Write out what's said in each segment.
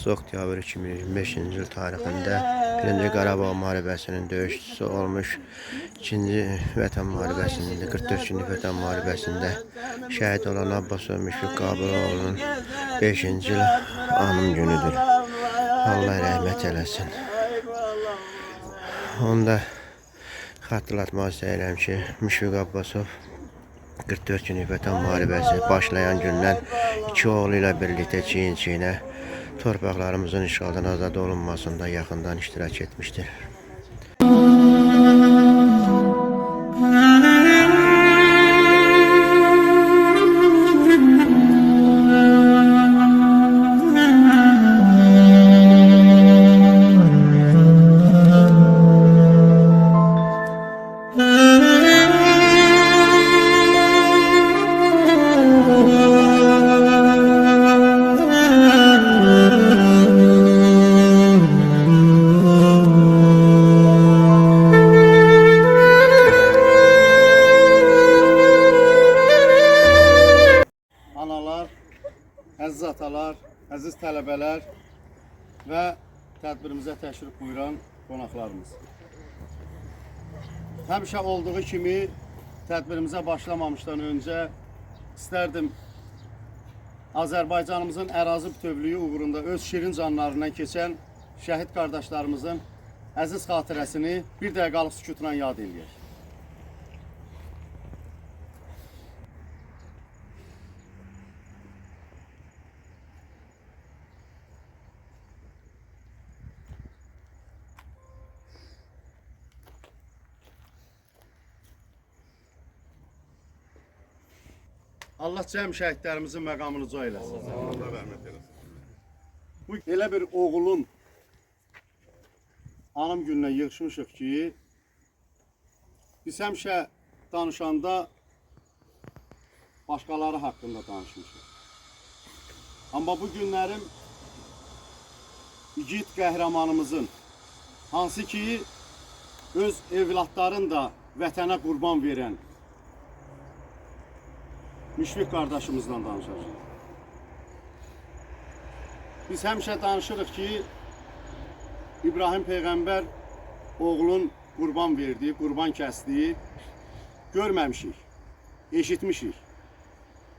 Abbas Oktyabr 2025-ci il tarixində 1-ci Qarabağ müharibəsinin döyüşçüsü olmuş, 2-ci Vətən müharibəsində, 44 günlük Vətən müharibəsində şəhid olan Abbas Müşfiq Qabiloğlu'nun 5-ci il anım günüdür. Allah rəhmət eləsin. Onu da xatırlatmaq istəyirəm ki, Müşfiq Abbasov 44 günlük Vətən müharibəsi başlayan gündən 2 oğlu ilə birlikdə çiyin-çiyinə torpaqlarımızın işğaldan azad olunmasında yaxından iştirak etmişdir. Analar, əziz atalar, əziz tələbələr və tədbirimizə təşrif buyuran qonaqlarımız. Həmişə olduğu kimi tədbirimizə başlamamışdan öncə istərdim Azərbaycanımızın ərazi bütövlüyü uğrunda öz şirin canlarından keçən şəhid qardaşlarımızın əziz xatirəsini bir dəqiqəlik sükutla yad eləyək. Allah cəm şəhidlərimizin məqamını uca eləsin. Allah rəhmət eləsin. Bu elə bir oğulun anım gününə yığışmışıq ki, biz həmişə danışanda başqaları haqqında danışmışıq. Amma bu günlərim igid qəhrəmanımızın, hansı ki öz evlatlarını da vətənə qurban verən Müşfiq qardaşımızdan danışacağıq. Biz həmişə danışırıq ki, İbrahim Peyğəmbər oğlun qurban verdiyi, qurban kəsdiyi görməmişik, eşitmişik.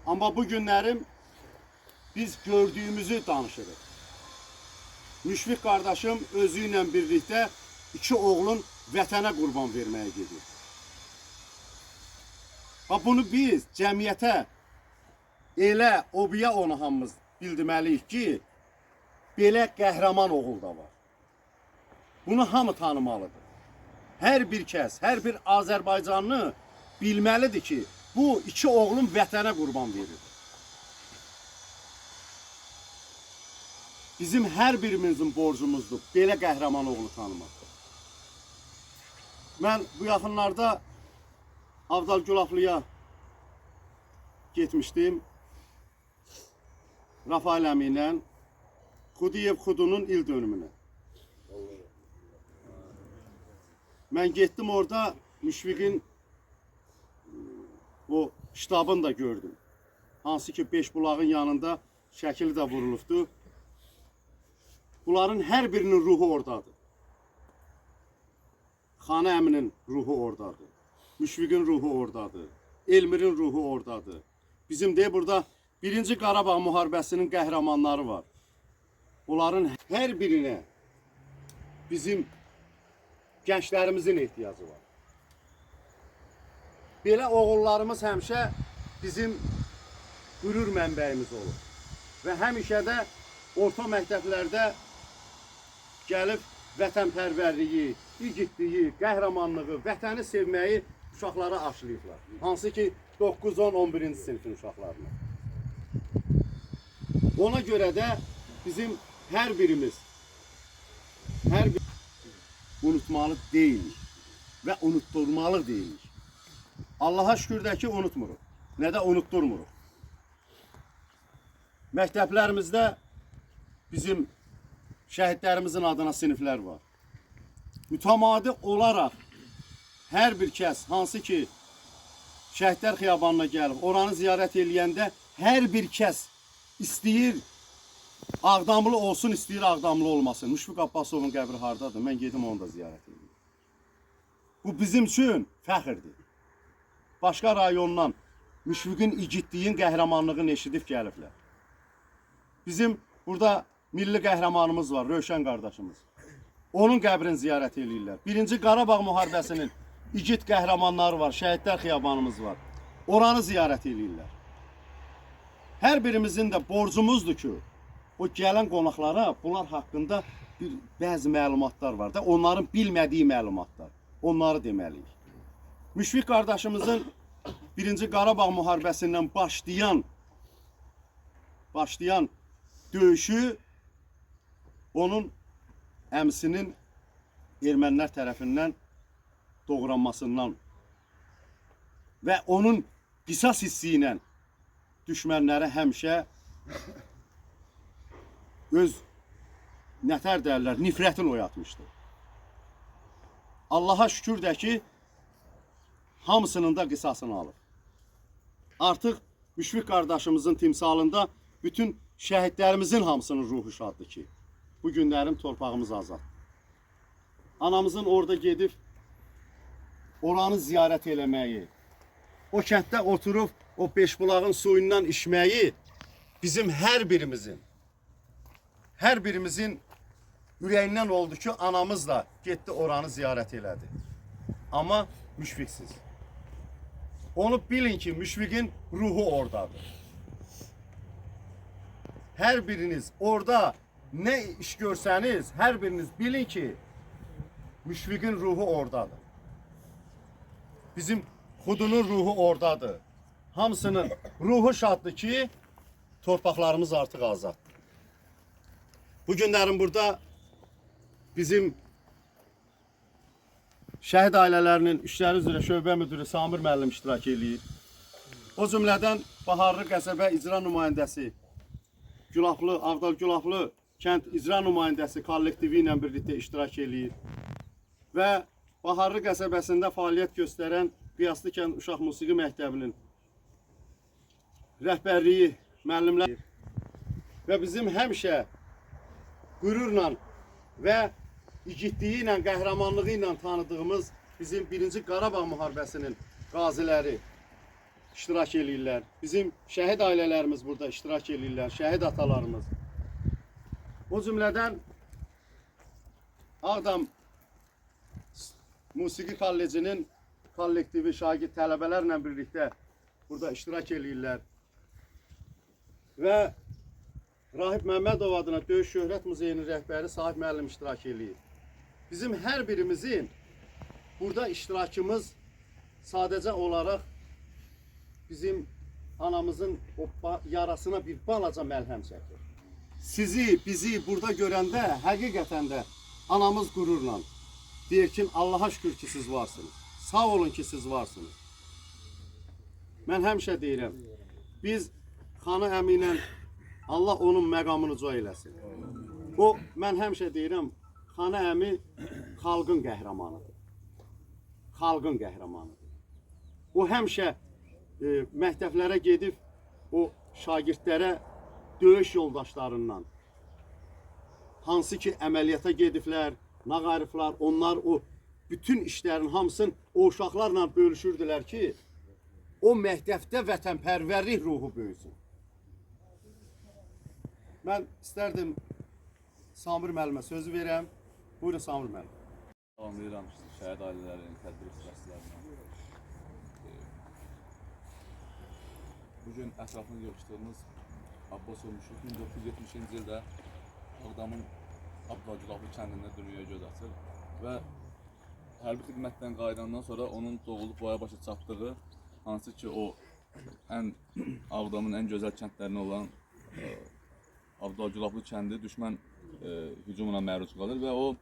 Amma bu günlərim biz gördüyümüzü danışırıq. Müşfiq qardaşım özü ilə birlikdə 2 oğlun vətənə qurban verməyə gedir. Bunu biz cəmiyyətə elə obiya onu hamımız bildirməliyik ki, belə qəhrəman oğul da var. Bunu hamı tanımalıdır. Hər bir kəs, hər bir Azərbaycanlı bilməlidir ki, bu 2 oğlun vətənə qurban verir. Bizim hər birimizin borcumuzdur belə qəhrəman oğlu tanımaq. Mən bu yaxınlarda Avdal Gülaflıya getmişdim. Rafael əmi ilə Xudiyev Xudunun il dönümünə. Mən getdim orada Müşfiqin o ştabını da gördüm. Hansı ki 5 bulağın yanında şəkili də vurulubdu. Bunların hər birinin ruhu oradadır. Xanə əminin ruhu oradadır. Müşfiqin ruhu oradadır. Elmirin ruhu oradadır. Bizim de burada 1-ci Qarabağ müharibəsinin qəhrəmanları var. Onların hər birinə bizim gənclərimizin ehtiyacı var. Belə oğullarımız həmişə bizim qürur mənbəyimiz olur. Və həmişə də orta məktəblərdə gəlib vətənpərvərliyi, igidliyi, qəhrəmanlığı, vətəni sevməyi uşaqlara aşılayıblar. Hansı ki 9, 10, 11-ci sinifin uşaqlarına. Ona görə də bizim hər birimiz unutmalı deyilik və unutturmalı deyilik. Allaha şükür ki unutmuruq, nə də unutturmuruq. Məktəblərimizdə bizim şəhidlərimizin adına siniflər var. Mütəmadi olaraq hər bir kəs hansı ki Şəhidlər Xiyabanına gəlib oranı ziyarət eləyəndə hər bir kəs istəyir Ağdamlı olsun, istəyir Ağdamlı olmasın. Müşfiq Abbasovun qəbri hardadır? Mən gedim onu da ziyarət edim. Bu bizim üçün fəxrdir. Başqa rayondan Müşfiqin igidliyin, qəhrəmanlığını eşidib gəliblər. Bizim burada milli qəhrəmanımız var, Rövşən qardaşımız. Onun qəbrini ziyarət edirlər. 1-ci Qarabağ müharibəsinin igid qəhrəmanları var, şəhidlər xiyabanımız var. Oranı ziyarət edirlər. Hər birimizin də borcumuzdur ki, o gələn qonaqlara bunlar haqqında bəzi məlumatlar var da, onların bilmədiyi məlumatlar. Onları deməliyik. Müşfiq qardaşımızın 1-ci Qarabağ müharibəsindən başlayan döyüşü onun əmsinin ermənilər tərəfindən doğranmasından və onun qisas hissi ilə düşmənləri həmişə öz nətər deyərlər, nifrətini oyatmışdı. Allaha şükür də ki, hamısının da qisasını alır. Artıq Müşfiq qardaşımızın timsalında bütün şəhidlərimizin hamısının ruhu şaddır ki, bu günlərim torpağımız azad. Anamızın orada gedib oranı ziyarət eləməyi, o kənddə oturub o Beşbulağın suyundan içməyi bizim hər birimizin ürəyindən oldu ki, anamız da getdi oranı ziyarət elədi. Amma Müşfiqsiz. Onu bilin ki, Müşfiqin ruhu oradadır. Hər biriniz orada ne iş görsəniz, hər biriniz bilin ki, Müşfiqin ruhu oradadır. Bizim Xudunun ruhu oradadır. Hamısının ruhu şaddır ki, torpaqlarımız artıq azaddır. Bu günlərin burada bizim şəhid ailələrinin işləri üzrə şöbə müdürü Samir müəllim iştirak edir. O cümlədən Baharlı qəsəbə icra nümayəndəsi Gülaflı, Ağdal Gülaflı kənd icra nümayəndəsi kollektivi ilə birlikdə iştirak edir. Və Baharlı qəsəbəsində fəaliyyət göstərən Qiyaslı kənd Uşaq Musiqi Məktəbinin rəhbərliyi, müəllimlər və bizim həmişə qürurla və igidliyi ilə, qəhrəmanlığı ilə tanıdığımız bizim 1-ci Qarabağ müharibəsinin qaziləri iştirak edirlər. Bizim şəhid ailələrimiz burada iştirak edirlər, şəhid atalarımız. O cümlədən Ağdam Musiqi Kollecinin kollektivi şagird tələbələrlə birlikdə burada iştirak edirlər. Və Rahib Məmmədov adına Döyüş Şöhrət Muzeyinin rəhbəri Sahib müəllim iştirak edir. Bizim hər birimizin burada iştirakımız sadəcə olaraq bizim anamızın o yarasına bir balaca məlhəm çəkir. Sizi, bizi burada görəndə həqiqətən də anamız qürurla deyir ki, Allaha şükür ki siz varsınız. Sağ olun ki siz varsınız. Mən həmişə deyirəm, biz Xanı əmi ilə Allah onun məqamını uca eləsin. Mən həmişə deyirəm, Xanı əmi xalqın qəhrəmanıdır. Xalqın qəhrəmanıdır. O həmişə məktəblərə gedib, o şagirdlərə döyüş yoldaşlarından, hansı ki əməliyyata gediblər, nağariflar, onlar o bütün işlərin hamısını o uşaqlarla bölüşürdülər ki, o məktəbdə vətənpərvərlik ruhu böyüsün. Mən istərdim Samir müəllimə sözü verəm. Buyurun Samir müəllim. Salamlayıram şəhid ailələrinin, tədbir iştirakçılarına. Bugün ətrafını yığışdığımız Abbasov Müşfiq 1970-ci ildə Ağdamın Abdülacılaqlı kəndində dünyaya göz açır və hərbi xidmətdən qayıdandan sonra onun doğulub boya başa çatdığı, hansı ki o Ağdamın ən gözəl kəndlərindən olan Abdülacılaqlı kəndi düşmən hücumuna məruz qalır və o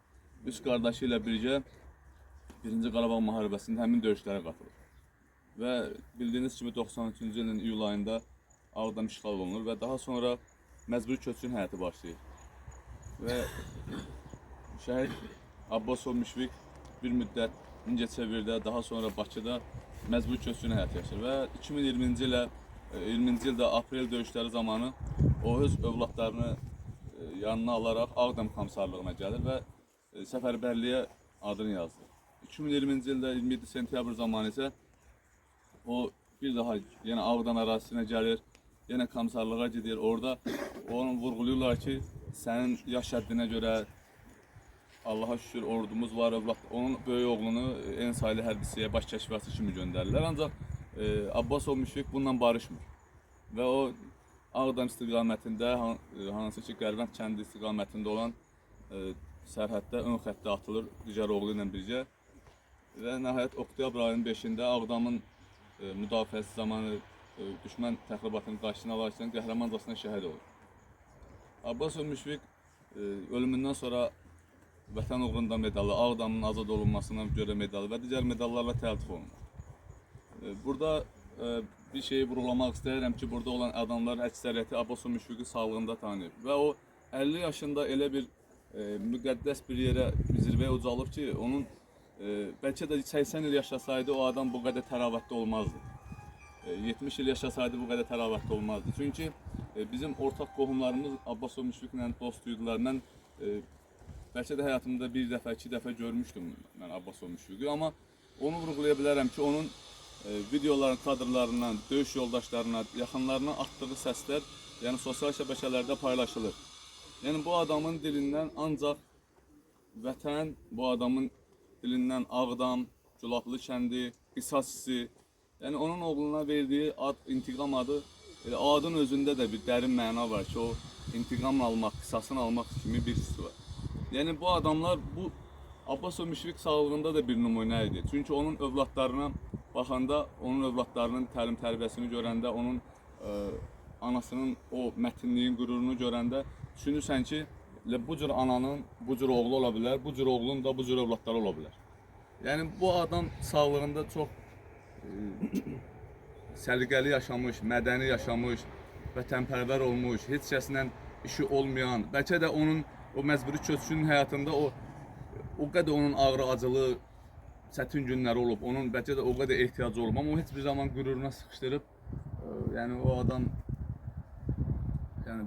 üç qardaşı ilə birgə 1-ci Qarabağ müharibəsində həmin döyüşlərə qatılır. Və bildiyiniz kimi 93-cü ilin iyul ayında Ağdam işğal olunur və daha sonra məcburi köçkün həyatı başlayır. Və şəhid Abbasov Müşfiq bir müddət Mingəçevirdə, daha sonra Bakıda məcburi köçkün həyatı yaşayır və 2020-ci ildə aprel döyüşləri zamanı o öz övladlarını yanına alaraq Ağdam komissarlığına gəlir və səfərbərliyə adını yazdı. 2020-ci ildə 27 sentyabr zamanı isə o bir daha yenə Ağdam ərazisinə gəlir, yenə komissarlığa gedir. Orada onu vurğulayırlar ki, sənin yaş həddinə görə Allaha şükür ordumuz var, övlad. Onun böyük oğlunu Ensaylı hərbçiyə baş kəşfiyyatçı kimi göndərirlər. Ancaq Abbasov Müşfiq bununla barışmır. Və o Ağdam istiqamətində, hansı ki Qərvənd kəndi istiqamətində olan sərhəddə ön xəttə atılır digər oğlu ilə birgə. Və nəhayət oktyabr ayının 5-də Ağdamın müdafiəsi zamanı düşmən təxribatının qarşısını alarkən qəhrəmancasına şəhid olur. Abbasov Müşfiq ölümündən sonra Vətən uğrunda medalı, Ağdamın azad olunmasına görə medalı və digər medallarla təltif olunur. Burada bir şeyi vurğulamaq istəyirəm ki, burada olan adamlar əksəriyyəti Abbasov Müşfiqi sağlığında tanıyır. Və o 50 yaşında elə bir müqəddəs bir yerə, zirvəyə ucalıb ki, onun bəlkə də 80 il yaşasaydı o adam bu qədər təravətli olmazdı. 70 il yaşasaydı bu qədər təravətli olmazdı. Çünki bizim ortaq qohumlarımız Abbasov Müşfiqlə dostuydular. Mən bəlkə də həyatımda bir dəfə, iki dəfə görmüşdüm mən Abbasov Müşfiqi. Amma onu vurğulaya bilərəm ki, onun videoların, kadrlarından, döyüş yoldaşlarına, yaxınlarına atdığı səslər yəni sosial şəbəkələrdə paylaşılır. Yəni bu adamın dilindən ancaq vətən, bu adamın dilindən Ağdam, Culaqlı kəndi, qisas hissi, yəni onun oğluna verdiyi ad, intiqam adı, adın özündə də bir dərin məna var ki, o intiqam almaq, qisasını almaq kimi bir hissi var. Yəni bu adamlar, bu Abbasov Müşfiq sağlığında da bir nümunə idi. Çünki onun övladlarına baxanda, onun övladlarının təlim-tərbiyəsini görəndə, onun anasının o mətinliyin, qürurunu görəndə düşünürsən ki, bu cür ananın bu cür oğlu ola bilər, bu cür oğlun da bu cür övladları ola bilər. Yəni bu adam sağlığında çox səliqəli yaşamış, mədəni yaşamış, vətənpərvər olmuş, heç kəslə işi olmayan, bəlkə də onun o məcburi köçkünün həyatında o qədər onun ağrı, acılı, çətin günləri olub, onun bəlkə də o qədər ehtiyacı olub, amma o heç bir zaman qüruruna sıxışdırıb, yəni o adam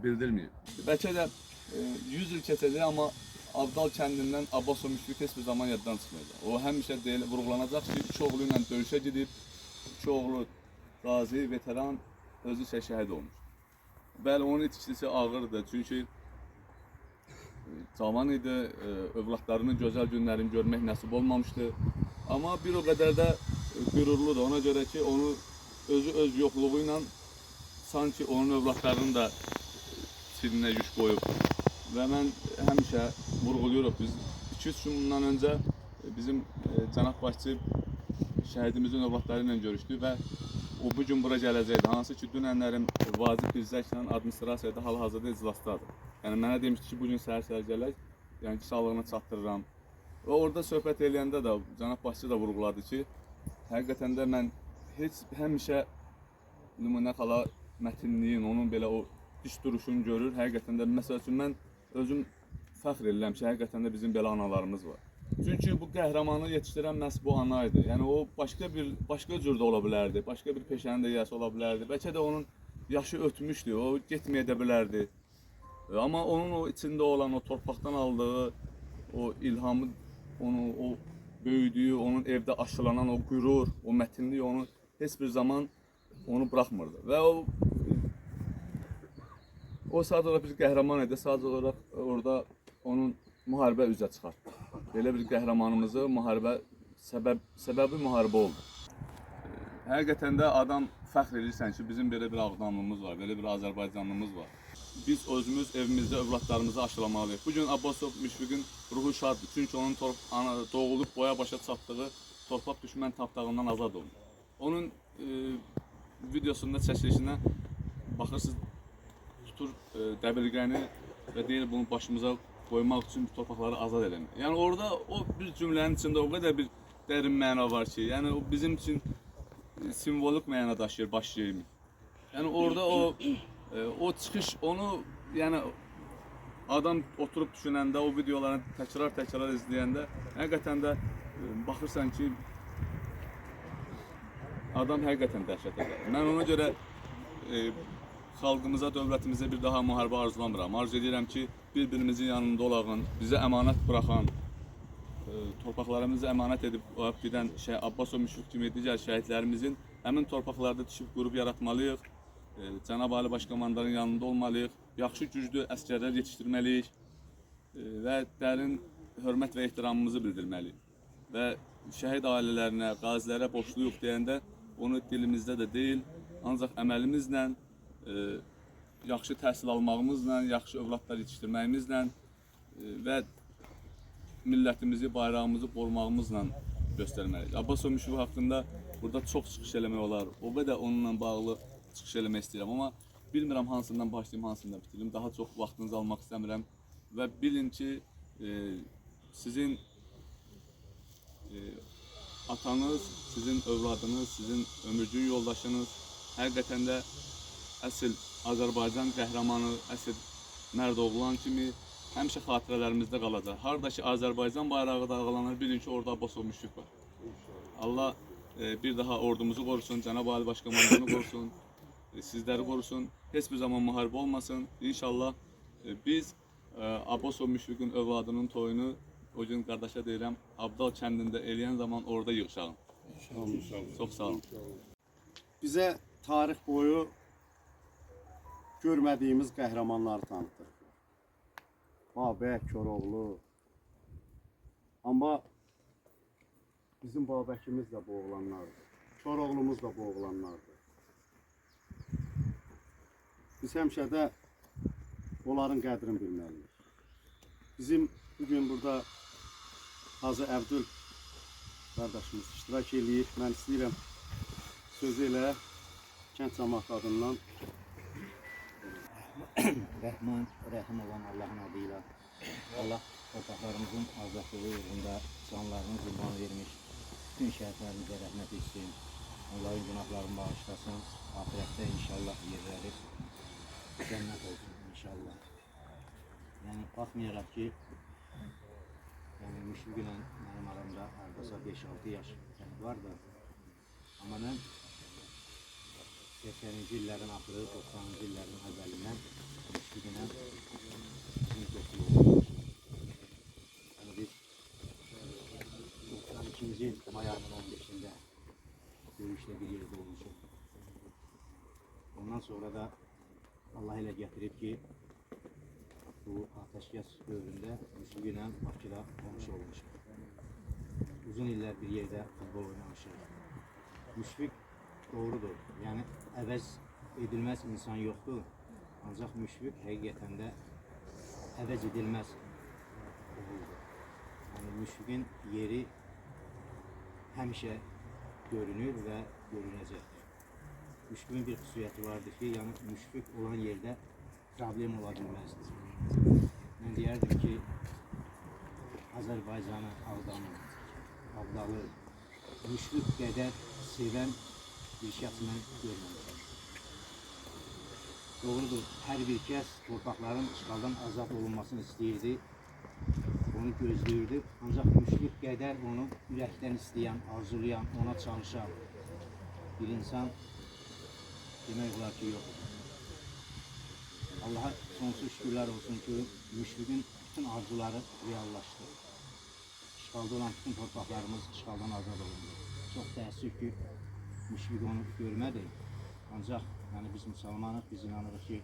bildirməyib. Bəlkə də 100 il keçəcək, amma Abdal kəndindən Abbasov Müşfiq heç bir zaman yaddan çıxmayacaq. O həmişə vurğulanacaq ki, üç oğlu ilə döyüşə gedib, üç oğlu qazi, veteran, özü isə şəhid olmuş. Bəli, onun itkisi ağırdır, çünki cavan idi, övladlarının gözəl günlərini görmək nəsib olmamışdı. Amma bir o qədər də qürurludur, ona görə ki, onu özü öz yoxluğu ilə sanki onun övladlarının da silinə yük qoyub. Və mən həmişə vurğuluyoruz, biz 2-3 gün bundan öncə bizim cənab başçı şəhidimizin övladları ilə görüşdü və o bu gün bura gələcəkdi. Hansı ki, dünənlərim vacib bizlərlə administrasiyada hal-hazırda iclasdadır. Yəni mənə demişdi ki, bugün səhər gələk, yəni ki, sağlığına çatdırıram. Və orada söhbət eləyəndə də cənab başçı da vurğuladı ki, həqiqətən də mən həmişə nümunə xala mətinliyin, onun belə o diş duruşunu görür. Həqiqətən də məsəl üçün mən özüm fəxr edirəm ki, həqiqətən də bizim belə analarımız var. Çünki bu qəhrəmanı yetişdirən məhz bu ana idi. Yəni o başqa cür də ola bilərdi, başqa bir peşənin də yiyəsi ola bilərdi. Bəlkə də onun yaşı ötmüşdü, o getməyə də bilərdi. Amma onun o içində olan, o torpaqdan aldığı o ilhamı, o böyüdüyü, onun evdə aşılanan o qürur, o mətinlik onu heç bir zaman onu buraxmırdı. Və o sadəcə olaraq bir qəhrəman idi, sadəcə olaraq orada onun müharibə üzə çıxartdı. Belə bir qəhrəmanımızı müharibə, səbəbi müharibə oldu. Həqiqətən də adam fəxr edirsən ki, bizim belə bir Ağdamlımız var, belə bir Azərbaycanlımız var. Biz özümüz evimizdə övladlarımızı aşılamalıyıq. Bugün Abbasov Müşfiqin ruhu şaddır. Çünki onun doğulub boya başa çatdığı torpaq düşmən tapdağından azad oldu. Onun videosunda çəkilişinə baxırsınız, tutur dəbilqəni və deyir bunu başımıza qoymaq üçün torpaqları azad eləmək. Yəni orada o bir cümlənin içində o qədər bir dərin məna var ki, yəni o bizim üçün simvolik məna daşıyır baş yerimi. Yəni orada o çıxış, onu yəni adam oturub düşünəndə, o videoları təkrar izləyəndə həqiqətən də baxırsan ki, adam həqiqətən dəhşət edir. Mən ona görə xalqımıza, dövlətimizə bir daha müharibə arzulamıram. Arzu edirəm ki, bir-birimizin yanında olağın, bizə əmanət buraxan, torpaqlarımızı əmanət edib gedən Abbasov Müşfiq kimi digər şəhidlərimizin həmin torpaqlarda düşüb qurub yaratmalıyıq. Cənab Ali Baş Komandanın yanında olmalıyıq. Yaxşı güclü əsgərlər yetişdirməliyik və dərin hörmət və ehtiramımızı bildirməliyik. Və şəhid ailələrinə, qazilərə borcluyuq deyəndə onu dilimizdə də deyil, ancaq əməlimizlə, yaxşı təhsil almağımızla, yaxşı övladlar yetişdirməyimizlə və millətimizi, bayrağımızı qorumağımızla göstərməliyik. Abbasov Müşfiq haqqında burada çox çıxış eləmək olar. O qədər onunla bağlı çıxış eləmək istəyirəm, amma bilmirəm hansından başlayım, hansından bitirim. Daha çox vaxtınızı almaq istəmirəm və bilin ki, sizin atanız, sizin övladınız, sizin ömürcün yoldaşınız həqiqətən də əsl Azərbaycan qəhrəmanı, əsl mərd oğlan kimi həmişə xatirələrimizdə qalacaq. Harada ki Azərbaycan bayrağı dalğalanır, bilin ki orada Abbasov Müşfiq var. Allah bir daha ordumuzu qorusun, Cənab Ali Baş Komandanı qorusun, sizləri qorusun. Heç bir zaman müharibə olmasın. İnşallah biz Abbasov Müşfiqin övladının toyunu o gün qardaşa deyirəm, Abdal kəndində eləyən zaman orada yığışalım. Çox sağ olun. Bizə tarix boyu görmədiyimiz qəhrəmanları tanıtır. Babək, Koroğlu. Amma bizim Babəkimiz də bu oğlanlardır. Koroğlumuz da bu oğlanlardır. Biz həmişə də onların qədrini bilməliyik. Bizim bugün burada Hacı Əbdül qardaşımız iştirak eləyir. Mən istəyirəm sözü ilə kənd cəmaatı adından Rəhman, rəhim olan Allahın adıyla Allah torpaqlarımızın azadlığı uğrunda canlarını qurban vermiş bütün şəhidlərimizə rəhmət etsin. Onların günahlarını bağışlasın. Ahirətdə inşallah yerləri cənnət olsun inşallah. Yəni baxmayaraq ki, Müşfiq ilə mənim aramda hardasa 5-6 yaş var da, amma mən 80-ci illərin axırı, 90-cı illərin əvvəlindən Müşfiq ilə bizim dostluğumuz. Yəni biz 92-ci il may ayının 15-də döyüşlə bir yerdə olmuşuq. Ondan sonra da Allah elə gətirib ki, bu ateşkəs dövründə Müşfiq ilə Bakıda qonşu olmuşuq. Uzun illər bir yerdə futbol oynamışıq. Müşfiq doğrudur, yəni əvəz edilməz insan yoxdur. Ancaq Müşfiq həqiqətən də əvəz edilməz oğuldur. Yəni Müşfiqin yeri həmişə görünür və görünəcəkdir. Müşfiqin bir xüsusiyyəti vardır ki, yəni Müşfiq olan yerdə problem ola bilməzdir. Mən deyərdim ki, Azərbaycanı Ağdamı, Abdalı, Müşfiq qədər sevən bir şəxs mən görməmişəm. Doğrudur, hər bir kəs torpaqların işğaldan azad olunmasını istəyirdi, onu gözləyirdi. Ancaq Müşfiq qədər onu ürəkdən istəyən, arzulayan, ona çalışan bir insan demək olar ki, yoxdur. Allah'a sonsuz şükürlər olsun ki, Müşfiqin bütün arzuları reallaşdı. İşğalda olan bütün torpaqlarımız işğaldan azad olundu. Çox təəssüf ki, Müşfiq onu görmədi. Ancaq yəni, biz müsəlmanıq, biz inanırıq ki,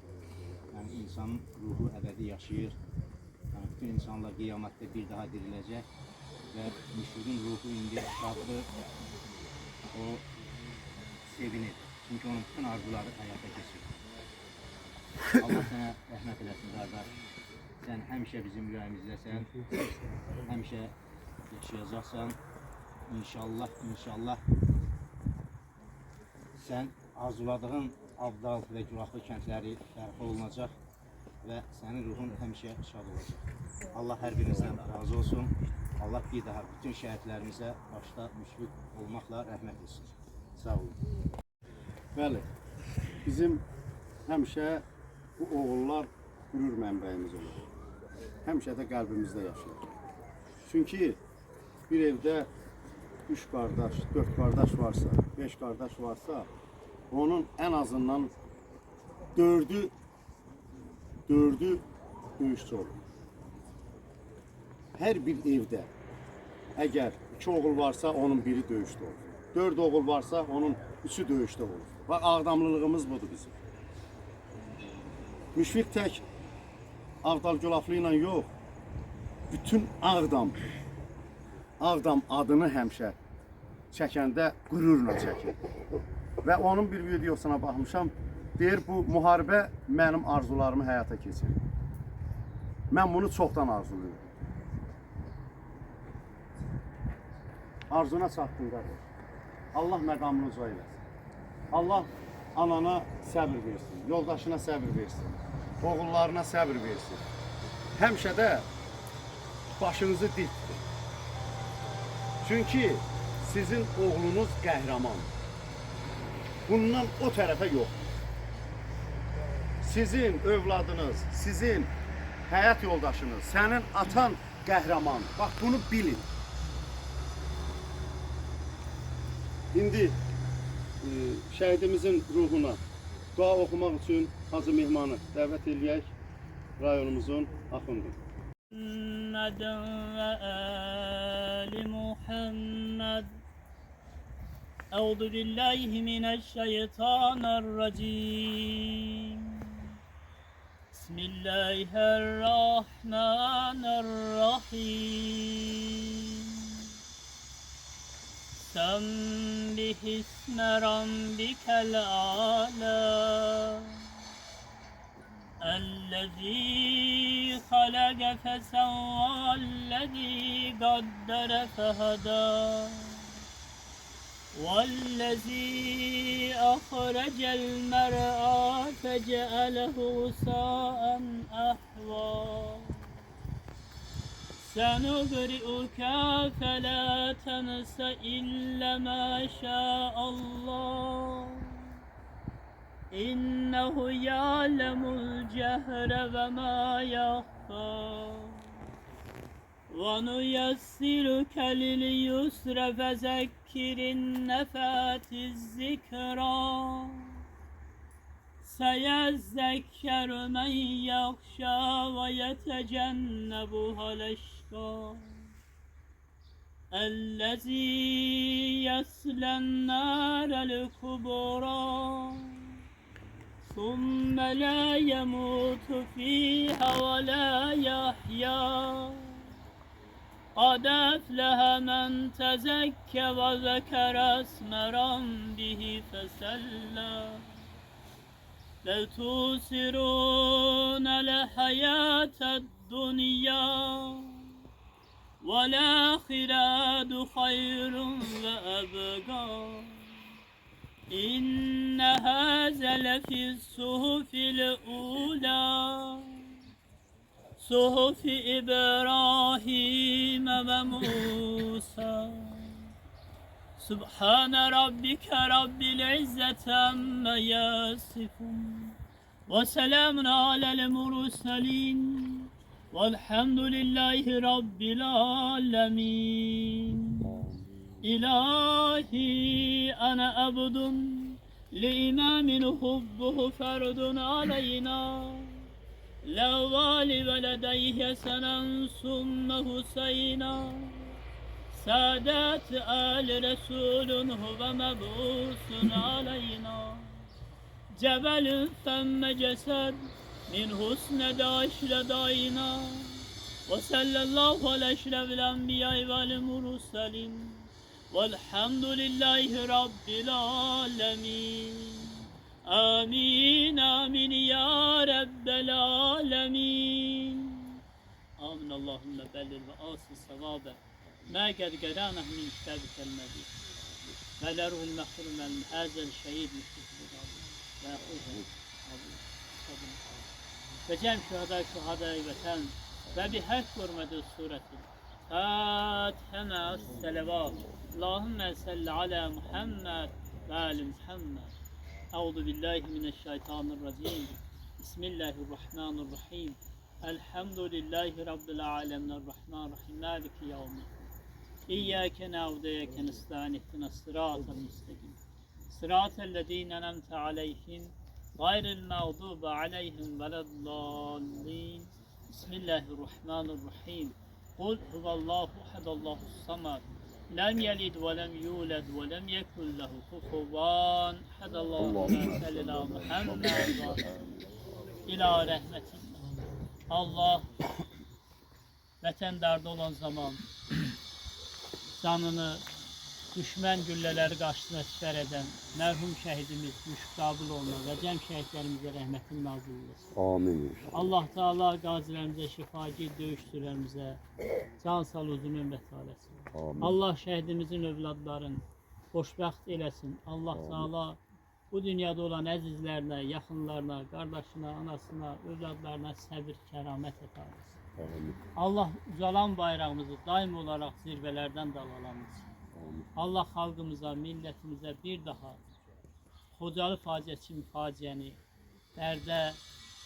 yəni, insanın ruhu əbədi yaşayır. Yəni, bütün insanlar qiyamətdə bir daha diriləcək və Müşfiqin ruhu indi şaddır, o sevinir. Çünki onun bütün arzuları həyata keçir. Allah sənə rəhmət eləsin qardaş. Sən həmişə bizim ürəyimizdəsən, həmişə yaşayacaqsan. İnşallah, inşallah sən arzuladığın Abdal və Gülaqlı kəndləri bərpa olunacaq və sənin ruhun həmişə şad olacaq. Allah hər birinizdən razı olsun. Allah bir daha bütün şəhidlərimizə başda Müşfiq olmaqla rəhmət etsin. Sağ olun. Bəli, bizim həmişə bu oğullar qürur mənbəyimiz olur. Həmişə də qəlbimizdə yaşayır. Çünki bir evdə 3 qardaş, 4 qardaş varsa, 5 qardaş varsa, onun ən azından dördü döyüşçü olur. Hər bir evdə əgər 2 oğul varsa, onun biri döyüşdə olur. 4 oğul varsa, onun 3'ü döyüşdə olur. Bax, Ağdamlılığımız budur bizim. Müşfiq tək Ağdam Gülaflı ilə yox, bütün Ağdam adını həmişə çəkəndə qürurla çəkir. Və onun bir videosuna baxmışam, deyir bu müharibə mənim arzularımı həyata keçirir. Mən bunu çoxdan arzulayıram. Arzuna çatdın qardaş. Allah məqamını uca eləsin. Allah anana səbir versin, yoldaşına səbir versin, oğullarına səbir versin. Həmişə də başınızı dik tutun. Çünki sizin oğlunuz qəhrəman. Bundan o tərəfə yox. Sizin övladınız, sizin həyat yoldaşınız, sənin atan qəhrəman. Bax, bunu bilin. İndi şəhidimizin ruhuna dua oxumaq üçün Hacı Mehmanı dəvət eləyək, rayonumuzun axındı. محمد وآل محمد أعوذ بالله من الشيطان الرجيم بسم الله الرحمن الرحيم سبح اسم ربك الأعلى الذي خلق فسوى الذي قدر فهدى والذي أخرج المرعى فجعله غثاء أحوى سنقرئك فلا تنس إلا ما شاء الله إنه يعلم الجهر وما يخفى ونيسرك لليسر فذكر النفات الذكرى سيذكر من يخشى ويتجنبها الأشقى الذي يصلى النار الكبرى ثم لا يموت فيها ولا يحيا قد أفلح من تزكى وذكر اسم ربه فصلى بل تؤثرون الحياة الدنيا والآخرة خير وأبقى إن هذا لفي الصحف الأولى صحف إبراهيم وموسى سبحان ربك رب العزة عما يصفون وسلام على المرسلين والحمد لله رب العالمين إلهي أنا عبد لإمام حبه فرض علينا لوالي ولديه سنا ثم حسينا سادات آل رسول هو مبعوث علينا جبل ثم جسد من حسن داش لدينا وصلى الله على أشرف الأنبياء والمرسلين والحمد لله رب العالمين آمين آمين يا رب العالمين آمين اللهم بلغ وآسي الصواب ما قد قرانا من كتابك المبين فلره المغفور من هذا الشهيد مشتكى وجمع شهداء وطن وبحق حرمة السورة فاتحة مع الصلوات اللهم صل على محمد وآل محمد أعوذ بالله من الشيطان الرجيم بسم الله الرحمن الرحيم الحمد لله رب العالمين الرحمن الرحيم مالك يوم الدين إياك نعبد وإياك نستعين اهدنا الصراط المستقيم صراط الذين أنعمت عليهم غير المغضوب عليهم ولا الضالين Bismillahirrahmanirrahim. Kul huvallahu ahadallahu samad. Lem yelid ve lem yulad ve lem yekun lehu kufuvan ahad. Allahümme salli ala Muhammed ila rahmetillah. Allah vətəndarda olan zaman canını düşmən güllələri qarşısına sifər edən mərhum şəhidimiz Müşfiq Qabiloğlu'na və cəm şəhidlərimizə rəhmətin nazil etsin. Amin. Allah Teala qazilərimizə şifagir döyüşçülərimizə can sağ uzun ömrət eləsin. Amin. Allah şəhidimizin övladlarını xoşbəxt eləsin. Allah Teala bu dünyada olan əzizlərinə, yaxınlarına, qardaşına, anasına, övladlarına səbir, kəramət etsin. Allah uzalan bayrağımızı daim olarak zirvelerden dalalamasın. Allah halkımıza, milletimize bir daha Xocalı faciəsi kimi faciəni, Bərdə,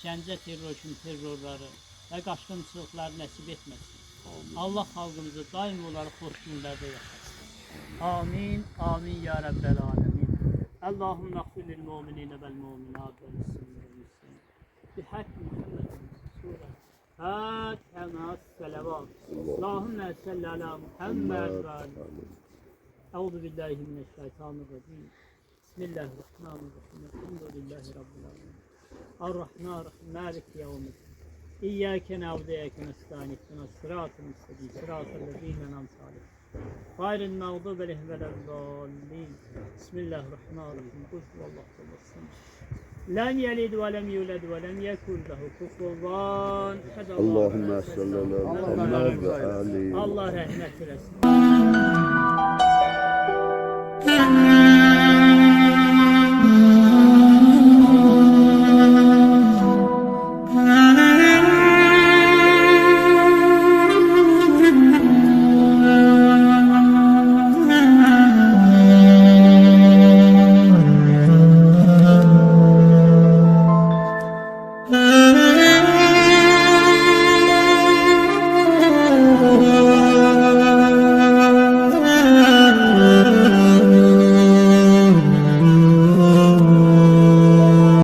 Gəncə terror kimi terrorları və qaçqınçılıqları nəsib etməsin. Allah halkımızı daim olarak xoş günlərdə yaşasın. Amin, amin ya Rabbel alemin. Allahümme gfir lil mu'minine vel mu'minat vel muslimin vel muslimin. Bihak Muhammedin Surah. Fatiha ma'as salavat. Allahümme salli ala Muhammed ve ali. Euzu billahi mineşşeytanirracim. Bismillahirrahmanirrahim. Elhamdülillahi rabbil alamin. Errahmanirrahim. Maliki yevmiddin. İyyâke na'budu ve iyyâke nestaîn. İhdinas sıratal müstakîm. Sıratal lezîne en'amte aleyhim. Gayril mağdûbi aleyhim veleddâllîn. Bismillahirrahmanirrahim. Kul huvallahu ahad. Lem yelid ve lem yulad ve lem yekun lehu kufuvan ahad. Allahümme salli ala Muhammed ve ali. Allah rahmet eylesin.